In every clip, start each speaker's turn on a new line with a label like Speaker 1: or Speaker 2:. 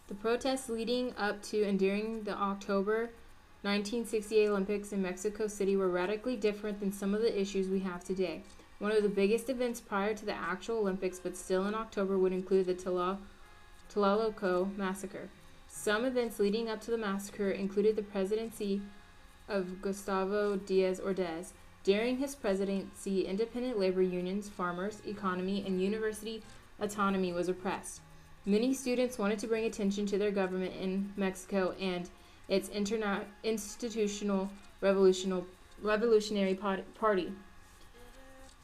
Speaker 1: The protests leading up to and during the October 1968 Olympics in Mexico City were radically different than some of the issues we have today. One of the biggest events prior to the actual Olympics, but still in October, would include the Tlatelolco massacre. Some events leading up to the massacre included the presidency of Gustavo Diaz Ordaz. During his presidency, independent labor unions, farmers, economy, and university autonomy was oppressed. Many students wanted to bring attention to their government in Mexico and its institutional revolutionary party.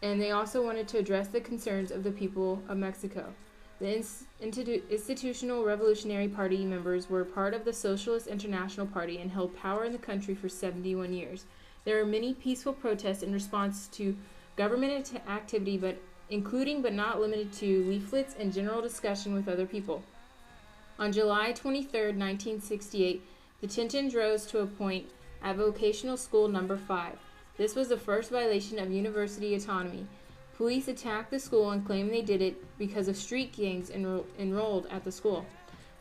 Speaker 1: And they also wanted to address the concerns of the people of Mexico. The Institutional Revolutionary Party members were part of the Socialist International Party and held power in the country for 71 years. There were many peaceful protests in response to government activity, including but not limited to leaflets and general discussion with other people. On July 23, 1968, the tensions rose to a point at Vocational School No. 5. This was the first violation of university autonomy. Police attacked the school and claimed they did it because of street gangs enrolled at the school.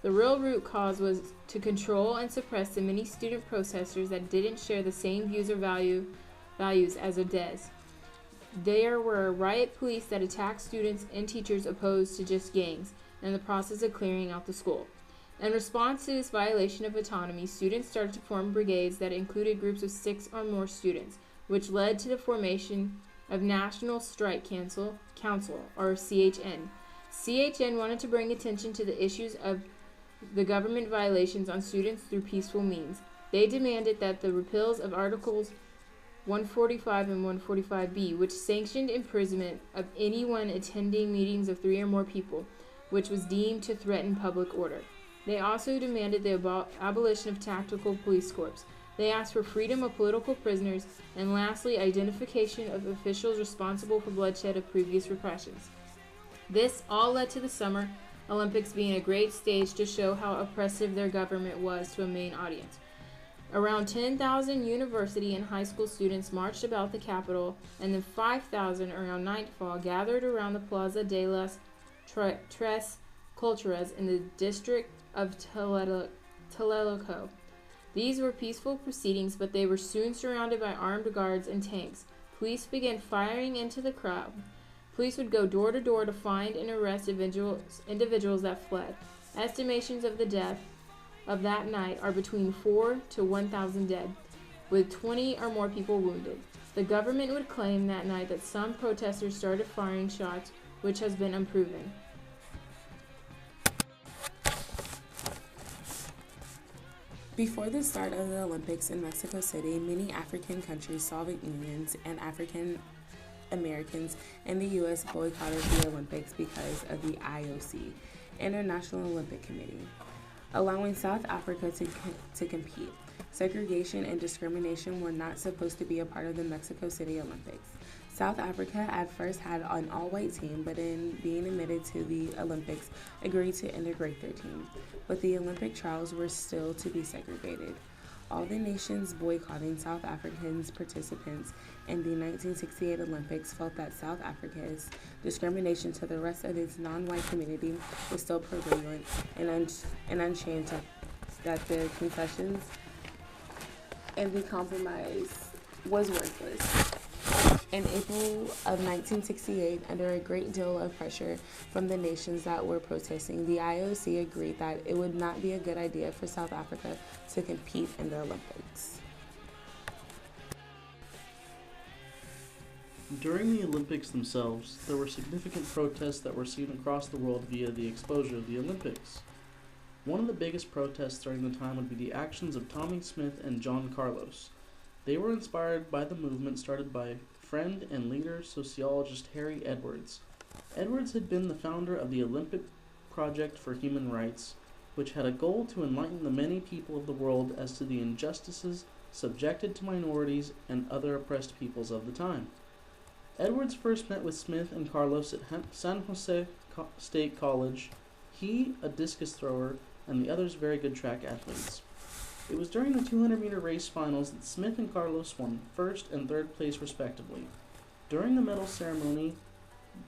Speaker 1: The real root cause was to control and suppress the many student protesters that didn't share the same views or values as Ordaz. There were riot police that attacked students and teachers opposed to just gangs, in the process of clearing out the school. In response to this violation of autonomy, students started to form brigades that included groups of 6 or more students, which led to the formation of National Strike Council, or CHN. CHN wanted to bring attention to the issues of the government violations on students through peaceful means. They demanded that the repeals of Articles 145 and 145B, which sanctioned imprisonment of anyone attending meetings of 3 or more people, which was deemed to threaten public order. They also demanded the abolition of tactical police corps. They asked for freedom of political prisoners, and lastly, identification of officials responsible for bloodshed of previous repressions. This all led to the Summer Olympics being a great stage to show how oppressive their government was to a main audience. Around 10,000 university and high school students marched about the capital, and then 5,000 around nightfall gathered around the Plaza de las Tres Culturas in the district of Tlatelolco. These were peaceful proceedings, but they were soon surrounded by armed guards and tanks. Police began firing into the crowd. Police would go door to door to find and arrest individuals that fled. Estimations of the death of that night are between 4 to 1,000 dead, with 20 or more people wounded. The government would claim that night that some protesters started firing shots, which has been unproven.
Speaker 2: Before the start of the Olympics in Mexico City, many African countries, Soviet unions, and African Americans in the U.S. boycotted the Olympics because of the IOC, International Olympic Committee, allowing South Africa to compete. Segregation and discrimination were not supposed to be a part of the Mexico City Olympics. South Africa at first had an all-white team, but in being admitted to the Olympics, agreed to integrate their team. But the Olympic trials were still to be segregated. All the nations boycotting South Africans participants in the 1968 Olympics felt that South Africa's discrimination to the rest of its non-white community was still prevalent and unchanged, that the concessions and the compromise was worthless. In April of 1968, under a great deal of pressure from the nations that were protesting, the IOC agreed that it would not be a good idea for South Africa to compete in the Olympics.
Speaker 3: During the Olympics themselves, there were significant protests that were seen across the world via the exposure of the Olympics. One of the biggest protests during the time would be the actions of Tommy Smith and John Carlos. They were inspired by the movement started by friend and leader sociologist Harry Edwards. Edwards had been the founder of the Oylmpic Project for Human Rights, which had a goal to enlighten the many people of the world as to the injustices subjected to minorities and other oppressed peoples of the time. Edwards first met with Smith and Carlos at San Jose State College, he a discus thrower and the others very good track athletes. It was during the 200-meter race finals that Smith and Carlos won first and third place respectively. During the medal ceremony,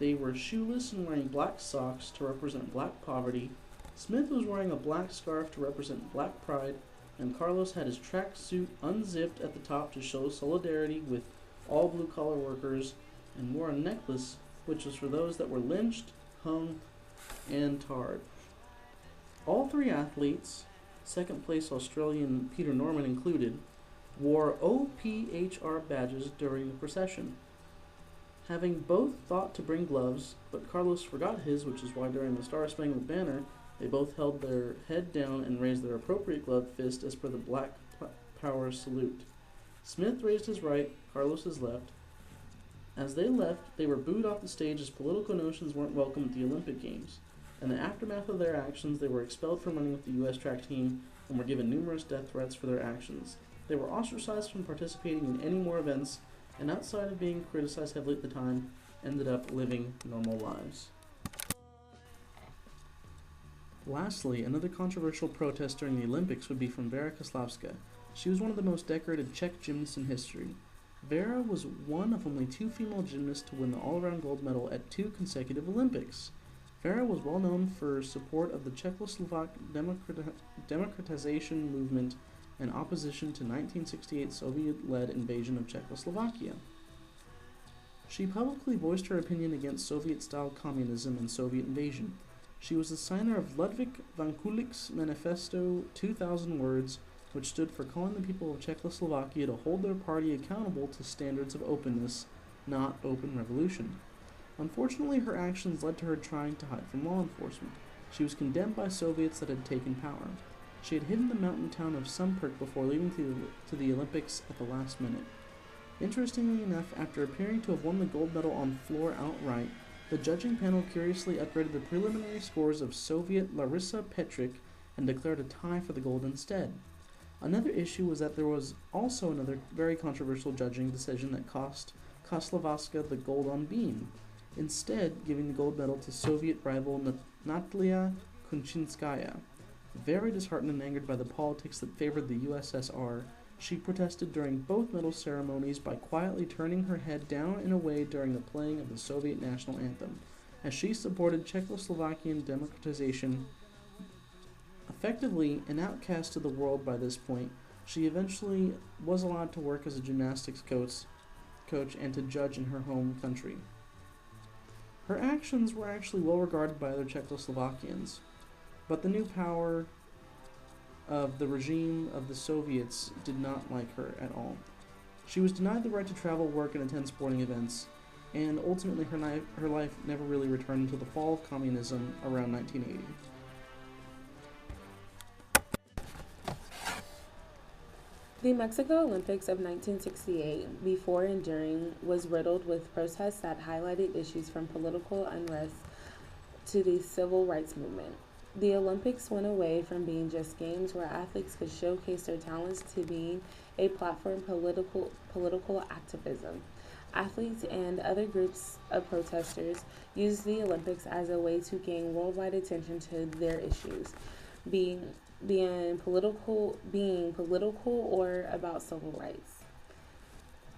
Speaker 3: they were shoeless and wearing black socks to represent black poverty, Smith was wearing a black scarf to represent black pride, and Carlos had his tracksuit unzipped at the top to show solidarity with all blue-collar workers, and wore a necklace which was for those that were lynched, hung, and tarred. All three athletes, second place Australian Peter Norman included, wore OPHR badges during the procession. Having both thought to bring gloves, but Carlos forgot his, which is why during the Star Spangled Banner, they both held their head down and raised their appropriate gloved fist as per the Black Power salute. Smith raised his right, Carlos his left. As they left, they were booed off the stage as political notions weren't welcome at the Olympic Games. In the aftermath of their actions, they were expelled from running with the U.S. track team and were given numerous death threats for their actions. They were ostracized from participating in any more events, and outside of being criticized heavily at the time, ended up living normal lives. Lastly, another controversial protest during the Olympics would be from Vera Kozlowska. She was one of the most decorated Czech gymnasts in history. Vera was one of only 2 female gymnasts to win the all-around gold medal at 2 consecutive Olympics. Vera was well known for support of the Czechoslovak democratization movement and opposition to 1968 Soviet-led invasion of Czechoslovakia. She publicly voiced her opinion against Soviet-style communism and Soviet invasion. She was the signer of Ludwig van Kulik's Manifesto 2000 Words, which stood for calling the people of Czechoslovakia to hold their party accountable to standards of openness, not open revolution. Unfortunately, her actions led to her trying to hide from law enforcement. She was condemned by Soviets that had taken power. She had hidden the mountain town of Sumperk before leaving to the Olympics at the last minute. Interestingly enough, after appearing to have won the gold medal on floor outright, the judging panel curiously upgraded the preliminary scores of Soviet Larissa Petrik and declared a tie for the gold instead. Another issue was that there was also another very controversial judging decision that cost Kozlowska the gold on beam, instead giving the gold medal to Soviet rival Natalia Kunchinskaya. Very disheartened and angered by the politics that favored the USSR, she protested during both medal ceremonies by quietly turning her head down and away during the playing of the Soviet national anthem, as she supported Czechoslovakian democratization. Effectively an outcast to the world by this point, she eventually was allowed to work as a gymnastics coach and to judge in her home country. Her actions were actually well regarded by other Czechoslovakians, but the new power of the regime of the Soviets did not like her at all. She was denied the right to travel, work, and attend sporting events, and ultimately her life never really returned until the fall of communism around 1980.
Speaker 2: The Mexico Olympics of 1968, before and during, was riddled with protests that highlighted issues from political unrest to the civil rights movement. The Olympics went away from being just games where athletes could showcase their talents to being a platform for political activism. Athletes and other groups of protesters used the Olympics as a way to gain worldwide attention to their issues, being political or about civil rights.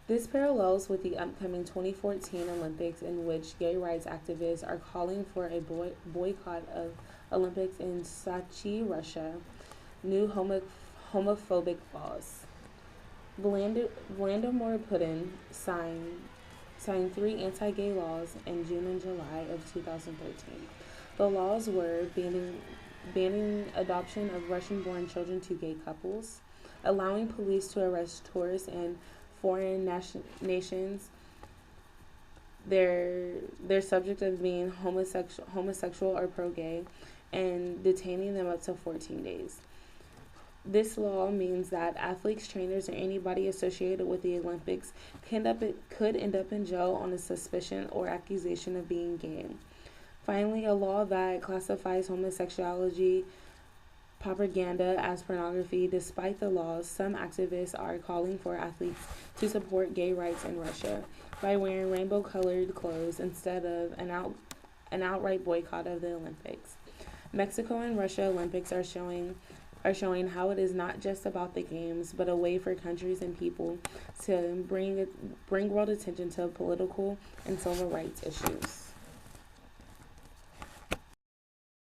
Speaker 2: This parallels with the upcoming 2014 Olympics, in which gay rights activists are calling for a boycott of Olympics in Sochi, Russia. New homophobic laws. Vladimir Putin signed 3 anti-gay laws in June and July of 2013. The laws were banning adoption of Russian-born children to gay couples, allowing police to arrest tourists in foreign nations, their subject of being homosexual or pro-gay, and detaining them up to 14 days. This law means that athletes, trainers, or anybody associated with the Olympics could end up in jail on a suspicion or accusation of being gay. Finally, a law that classifies homosexuality propaganda as pornography. Despite the laws, some activists are calling for athletes to support gay rights in Russia by wearing rainbow-colored clothes instead of an outright boycott of the Olympics. Mexico and Russia Olympics are showing how it is not just about the games, but a way for countries and people to bring world attention to political and civil rights issues.